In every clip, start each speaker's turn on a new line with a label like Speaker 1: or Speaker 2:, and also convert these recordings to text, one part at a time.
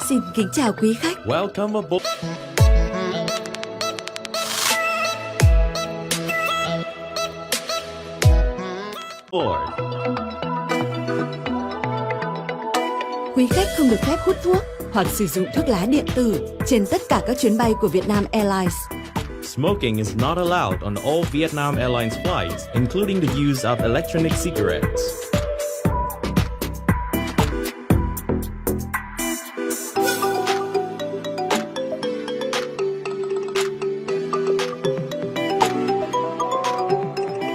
Speaker 1: Xin kính chào quý khách.
Speaker 2: Welcome aboard.
Speaker 1: Quý khách không được phép hút thuốc hoặc sử dụng thuốc lá điện tử trên tất cả các chuyến bay của Vietnam Airlines.
Speaker 2: Smoking is not allowed on all Vietnam Airlines flights, including the use of electronic cigarettes.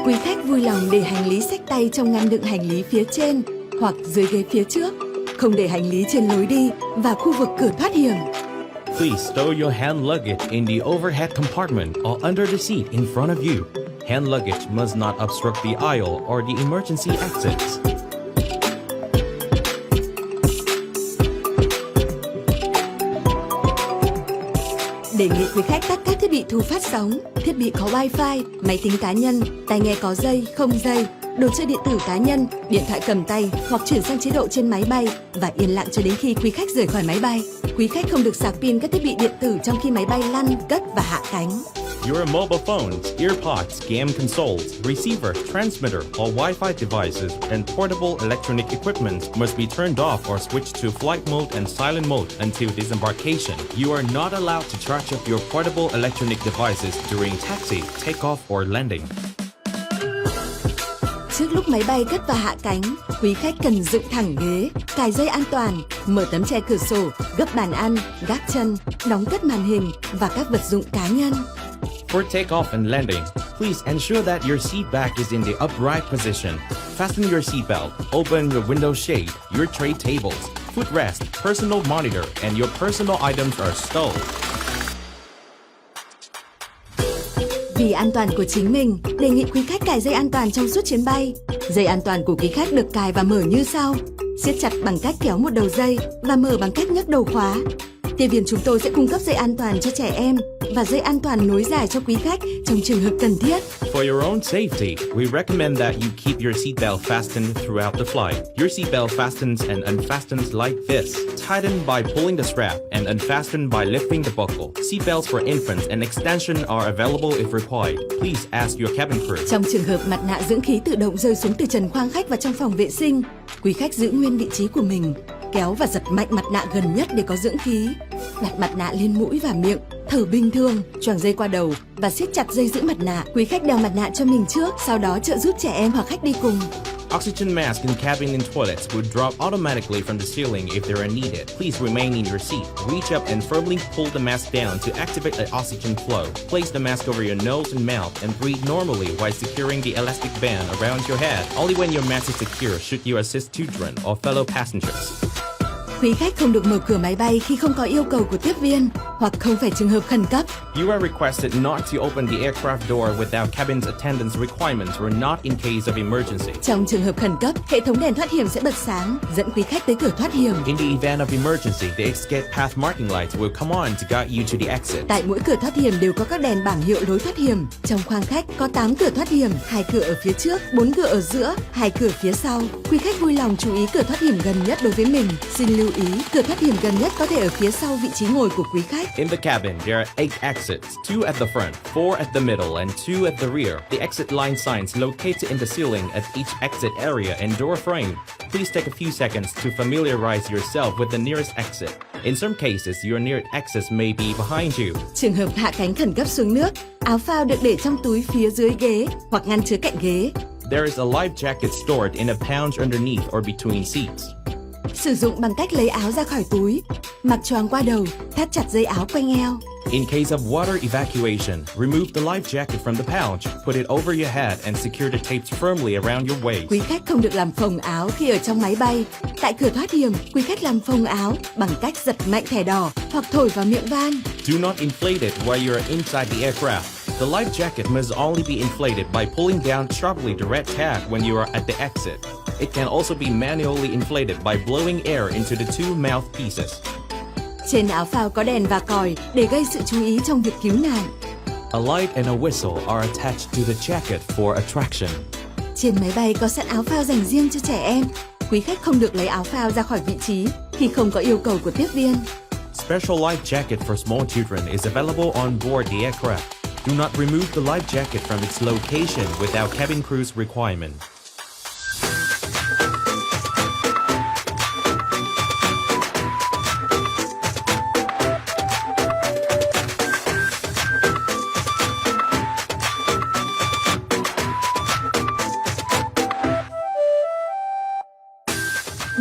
Speaker 1: Quý khách vui lòng để hành lý xách tay trong ngăn đựng hành lý phía trên hoặc dưới ghế phía trước, không để hành lý trên lối đi và khu vực cửa thoát hiểm.
Speaker 2: Please stow your hand luggage in the overhead compartment or under the seat in front of you. Hand luggage must not obstruct the aisle or the emergency exits.
Speaker 1: Đề nghị quý khách tắt các thiết bị thu phát sóng, thiết bị có Wi-Fi, máy tính cá nhân, tai nghe có dây, không dây, đồ chơi điện tử cá nhân, điện thoại cầm tay hoặc chuyển sang chế độ trên máy bay và yên lặng cho đến khi quý khách rời khỏi máy bay. Quý khách không được sạc pin các thiết bị điện tử trong khi máy bay lăn, cất và hạ cánh.
Speaker 2: Your mobile phones, earpods, game consoles, receiver, transmitter, or Wi-Fi devices and portable electronic equipment must be turned off or switched to flight mode and silent mode until disembarkation. You are not allowed to charge up your portable electronic devices during taxi, takeoff, or landing.
Speaker 1: Trước lúc máy bay cất và hạ cánh, quý khách cần dựng thẳng ghế, cài dây an toàn, mở tấm che cửa sổ, gấp bàn ăn, gác chân, đóng cất màn hình và các vật dụng cá nhân.
Speaker 2: For takeoff and landing, please ensure that your seat back is in the upright position. Fasten your seatbelt, open your window shade, your tray tables, footrest, personal monitor, and your personal items are stowed.
Speaker 1: Vì an toàn của chính mình, đề nghị quý khách cài dây an toàn trong suốt chuyến bay. Dây an toàn của quý khách được cài và mở như sau. Siết chặt bằng cách kéo một đầu dây và mở bằng cách nhấc đầu khóa. Tiếp viên chúng tôi sẽ cung cấp dây an toàn cho trẻ em và dây an toàn nối dài cho quý khách trong trường hợp cần thiết.
Speaker 2: For your own safety, we recommend that you keep your seatbelt fastened throughout the flight. Your seatbelt fastens and unfastens like this. Tighten by pulling the strap and unfasten by lifting the buckle. Seatbelts for infants and extension are available if required. Please ask your cabin crew.
Speaker 1: Trong trường hợp mặt nạ dưỡng khí tự động rơi xuống từ trần khoang khách và trong phòng vệ sinh, quý khách giữ nguyên vị trí của mình, kéo và giật mạnh mặt nạ gần nhất để có dưỡng khí. Đặt mặt nạ lên mũi và miệng, thở bình thường, choàng dây qua đầu và siết chặt dây giữ mặt nạ. Quý khách đeo mặt nạ cho mình trước, sau đó trợ giúp trẻ em hoặc khách đi cùng.
Speaker 2: Oxygen masks in cabin and toilets will drop automatically from the ceiling if they are needed. Please remain in your seat. Reach up and firmly pull the mask down to activate the oxygen flow. Place the mask over your nose and mouth and breathe normally while securing the elastic band around your head. Only when your mask is secure should you assist children or fellow passengers.
Speaker 1: Quý khách không được mở cửa máy bay khi không có yêu cầu của tiếp viên hoặc không phải trường hợp khẩn cấp.
Speaker 2: You are requested not to open the aircraft door without cabin's attendance requirements or not in case of emergency.
Speaker 1: Trong trường hợp khẩn cấp, hệ thống đèn thoát hiểm sẽ bật sáng, dẫn quý khách tới cửa thoát hiểm.
Speaker 2: In the event of emergency, the escape path marking lights will come on to guide you to the exit.
Speaker 1: Tại mỗi cửa thoát hiểm đều có các đèn bảng hiệu lối thoát hiểm. Trong khoang khách có 8 cửa thoát hiểm, 2 cửa ở phía trước, 4 cửa ở giữa, 2 cửa phía sau. Quý khách vui lòng chú ý cửa thoát hiểm gần nhất đối với mình. Xin lưu ý, cửa thoát hiểm gần nhất có thể ở phía sau vị trí ngồi của quý khách.
Speaker 2: In the cabin, there are 8 exits, 2 at the front, 4 at the middle, and 2 at the rear. The exit line signs located in the ceiling at each exit area and door frame. Please take a few seconds to familiarize yourself with the nearest exit. In some cases, your nearest exit may be behind you.
Speaker 1: Trường hợp hạ cánh khẩn cấp xuống nước, áo phao được để trong túi phía dưới ghế hoặc ngăn chứa cạnh ghế.
Speaker 2: There is a life jacket stored in a pouch underneath or between seats.
Speaker 1: Sử dụng bằng cách lấy áo ra khỏi túi, mặc choàng qua đầu, thắt chặt dây áo quanh eo.
Speaker 2: In case of water evacuation, remove the life jacket from the pouch, put it over your head and secure the tapes firmly around your waist.
Speaker 1: Quý khách không được làm phồng áo khi ở trong máy bay. Tại cửa thoát hiểm, quý khách làm phồng áo bằng cách giật mạnh thẻ đỏ hoặc thổi vào miệng van.
Speaker 2: Do not inflate it while you are inside the aircraft. The life jacket must only be inflated by pulling down sharply the red tag when you are at the exit. It can also be manually inflated by blowing air into the 2 mouthpieces.
Speaker 1: Trên áo phao có đèn và còi để gây sự chú ý trong việc cứu nạn.
Speaker 2: A light and a whistle are attached to the jacket for attraction.
Speaker 1: Trên máy bay có sẵn áo phao dành riêng cho trẻ em. quý khách không được lấy áo phao ra khỏi vị trí khi không có yêu cầu của tiếp viên.
Speaker 2: Special life jacket for small children is available on board the aircraft. Do not remove the life jacket from its location without cabin crew's requirement.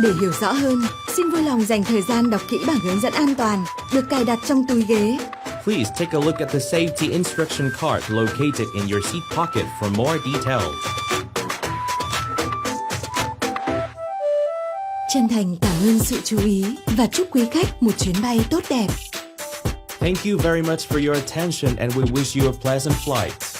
Speaker 1: Để hiểu rõ hơn, xin vui lòng dành thời gian đọc kỹ bảng hướng dẫn an toàn được cài đặt trong túi ghế.
Speaker 2: Please take a look at the safety instruction card located in your seat pocket for more details.
Speaker 1: Chân thành cảm ơn sự chú ý và chúc quý khách một chuyến bay tốt đẹp.
Speaker 2: Thank you very much for your attention and we wish you a pleasant flight.